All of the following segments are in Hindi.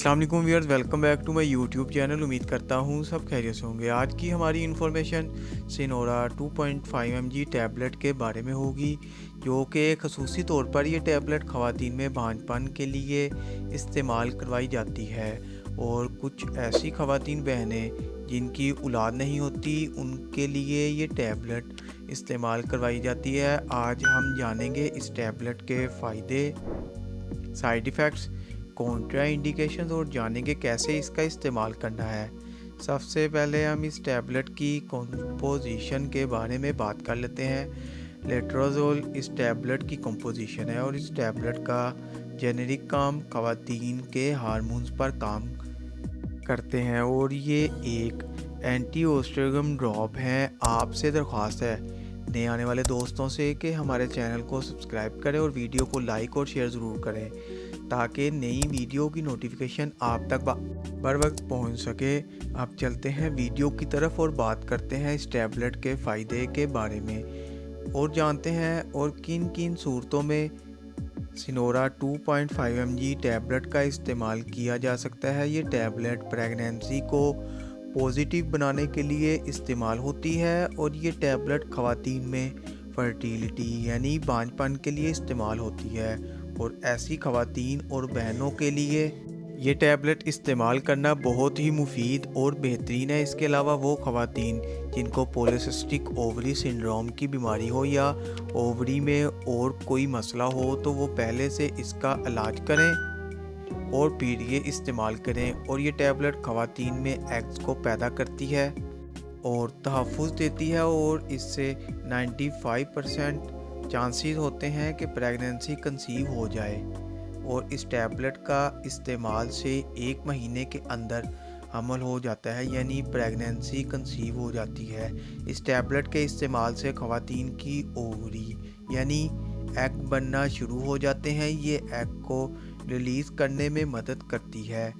अस्सलाम वालेकुम viewers, welcome back to my YouTube channel. उम्मीद करता हूँ सब खैरियत से होंगे। आज की हमारी इन्फॉर्मेशन सिनोरा 2.5 mg टैबलेट के बारे में होगी, जो कि खसूसी तौर पर ये टैबलेट ख़वातीन में बांझपन के लिए इस्तेमाल करवाई जाती है और कुछ ऐसी ख़वातीन बहनें जिनकी औलाद नहीं होती उनके लिए ये टैबलेट इस्तेमाल करवाई जाती है। आज हम जानेंगे इस टैबलेट के फ़ायदे, साइड इफ़ेक्ट्स, कॉन्ट्रा इंडिकेशंस और जानेंगे कैसे इसका इस्तेमाल करना है। सबसे पहले हम इस टैबलेट की कंपोजिशन के बारे में बात कर लेते हैं। लेट्रोजोल इस टैबलेट की कंपोजिशन है और इस टैबलेट का जेनेरिक काम ख़वातीन के हार्मोन्स पर काम करते हैं और ये एक एंटी ओस्ट्रोजन ड्रॉप है। आपसे दरख्वास्त है नए आने वाले दोस्तों से कि हमारे चैनल को सब्सक्राइब करें और वीडियो को लाइक और शेयर ज़रूर करें ताकि नई वीडियो की नोटिफिकेशन आप तक बर वक्त पहुँच सके। अब चलते हैं वीडियो की तरफ और बात करते हैं इस टैबलेट के फ़ायदे के बारे में और जानते हैं और किन किन सूरतों में सिनोरा 2.5 mg टैबलेट का इस्तेमाल किया जा सकता है। ये टैबलेट प्रेगनेंसी को पॉजिटिव बनाने के लिए इस्तेमाल होती है और ये टैबलेट ख़वातीन में फर्टिलिटी यानी बांझपन के लिए इस्तेमाल होती है और ऐसी ख़वातीन और बहनों के लिए ये टैबलेट इस्तेमाल करना बहुत ही मुफीद और बेहतरीन है। इसके अलावा वो ख़वातीन जिनको पॉलीसिस्टिक ओवरी सिंड्रोम की बीमारी हो या ओवरी में और कोई मसला हो तो वो पहले से इसका इलाज करें और फिर ये इस्तेमाल करें। और ये टैबलेट ख़वातीन में एग्स को पैदा करती है और तहफ़्फ़ुज़ देती है और इससे 95% चांसेस होते हैं कि प्रेगनेंसी कंसीव हो जाए। और इस टैबलेट का इस्तेमाल से 1 महीने के अंदर हमल हो जाता है यानी प्रेगनेंसी कंसीव हो जाती है। इस टैबलेट के इस्तेमाल से ख़वातीन की ओवरी यानी एग बनना शुरू हो जाते हैं। ये एग को रिलीज़ करने में मदद करती है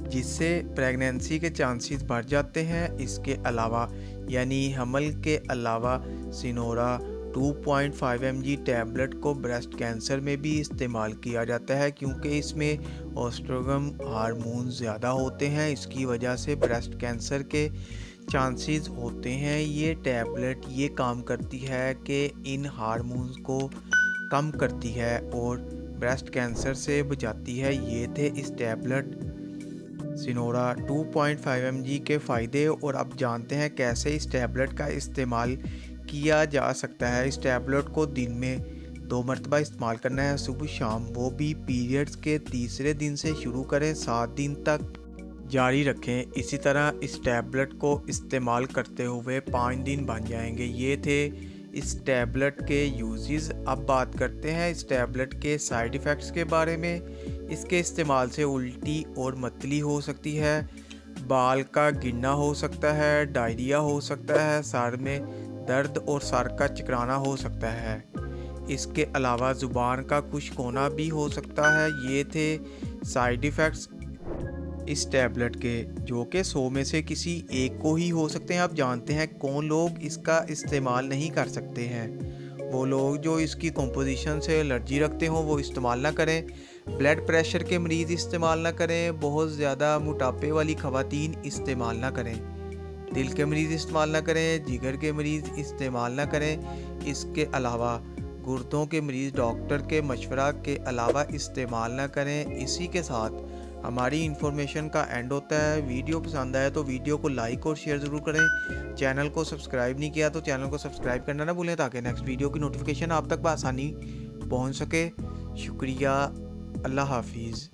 जिससे प्रेगनेंसी के चांसेस बढ़ जाते हैं। इसके अलावा यानी हमल के अलावा सिनोरा 2.5 mg टैबलेट को ब्रेस्ट कैंसर में भी इस्तेमाल किया जाता है क्योंकि इसमें ओस्ट्रोजन हार्मोन ज़्यादा होते हैं। इसकी वजह से ब्रेस्ट कैंसर के चांसेस होते हैं। ये टैबलेट ये काम करती है कि इन हार्मोन्स को कम करती है और ब्रेस्ट कैंसर से बचाती है। ये थे इस टैबलेट सिनोरा 2.5 mg के फ़ायदे और अब जानते हैं कैसे इस टैबलेट का इस्तेमाल किया जा सकता है। इस टैबलेट को दिन में 2 मरतबा इस्तेमाल करना है, सुबह शाम, वो भी पीरियड्स के तीसरे दिन से शुरू करें, 7 दिन तक जारी रखें। इसी तरह इस टैबलेट को इस्तेमाल करते हुए 5 दिन बन जाएंगे। ये थे इस टैबलेट के यूजेस। अब बात करते हैं इस टैबलेट के साइड इफ़ेक्ट्स के बारे में। इसके इस्तेमाल से उल्टी और मतली हो सकती है, बाल का गिरना हो सकता है, डायरिया हो सकता है, सर में दर्द और सर का चकराना हो सकता है। इसके अलावा ज़ुबान का खुश्क होना भी हो सकता है। ये थे साइड इफ़ेक्ट्स इस टैबलेट के, जो कि 100 में से किसी एक को ही हो सकते हैं। आप जानते हैं कौन लोग इसका इस्तेमाल नहीं कर सकते हैं। वो लोग जो इसकी कंपोजिशन से एलर्जी रखते हों वो इस्तेमाल ना करें, ब्लड प्रेशर के मरीज़ इस्तेमाल ना करें, बहुत ज़्यादा मोटापे वाली ख़वातीन इस्तेमाल ना करें, दिल के मरीज़ इस्तेमाल ना करें, जिगर के मरीज़ इस्तेमाल ना करें। इसके अलावा गुर्दों के मरीज़ डॉक्टर के मशवरा के अलावा इस्तेमाल ना करें। इसी के साथ हमारी इन्फॉर्मेशन का एंड होता है। वीडियो पसंद आए तो वीडियो को लाइक और शेयर ज़रूर करें। चैनल को सब्सक्राइब नहीं किया तो चैनल को सब्सक्राइब करना ना भूलें ताकि नेक्स्ट वीडियो की नोटिफिकेशन आप तक बआसानी पहुँच सके। शुक्रिया, अल्लाह हाफिज़।